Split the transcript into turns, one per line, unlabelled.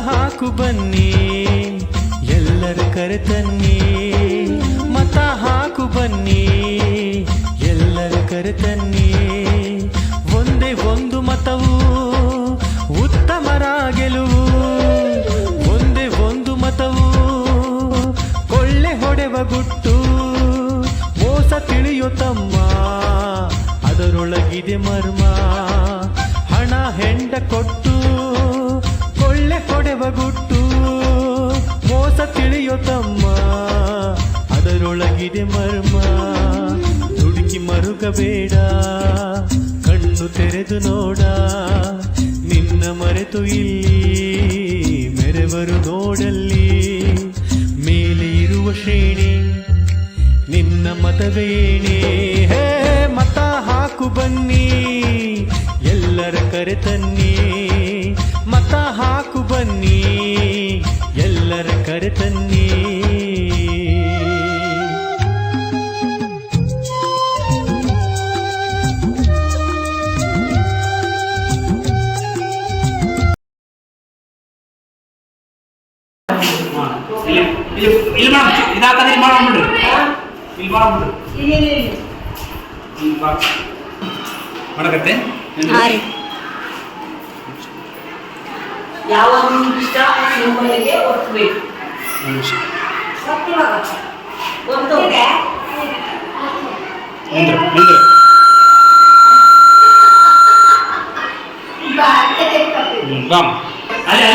ಹಾಕು ಬನ್ನಿ ಎಲ್ಲರ ಕರೆ ತನ್ನಿ ಮತ ಹಾಕು ಬನ್ನಿ ಎಲ್ಲರ ಕರೆ ತನ್ನಿ ಒಂದೇ ಒಂದು ಮತವು ಉತ್ತಮರ ಗೆಲುವು ಒಂದೇ ಒಂದು ಮತವು ಕೊಳ್ಳೆ ಹೊಡೆವ ಗುಟ್ಟು ಮೋಸ ತಿಳಿಯೋ ತಮ್ಮ ಅದರೊಳಗಿದೆ ಮರ್ಮ ಹಣ ಹೆಂಡ ಕೊಟ್ಟು ಕೊಳ್ಳೆ ಹೊಡೆವ ಗುಟ್ಟು ಮೋಸ ತಿಳಿಯೋ ತಮ್ಮ ಅದರೊಳಗಿದೆ ಮರ್ಮ ದುಡುಕಿ ಮರುಗಬೇಡ ಕಣ್ಣು ತೆರೆದು ನೋಡ ನಿನ್ನ ಮರೆತು ಇಲ್ಲಿ ಮೆರೆವರು ನೋಡಲ್ಲಿ ಮೇಲೆ ಇರುವ ಶ್ರೇಣಿ ನಿನ್ನ ಮತವೇಣಿ ಹೇ ಮತ ಹಾಕು ಬನ್ನಿ ಎಲ್ಲರ ಕರೆ ತನ್ನಿ ಮತ ಹಾಕು ಬನ್ನಿ ಎಲ್ಲರ ಕರೆ ತನ್ನಿ
ಮಾಡಕತ್ತೆ
ಯಾವ ನಿರ್ದಿಷ್ಟ ಸಿಂಬಲ್ಗೆ ಒತ್ತಬೇಕು ಒಂದು
ಅಲ್ಲೇ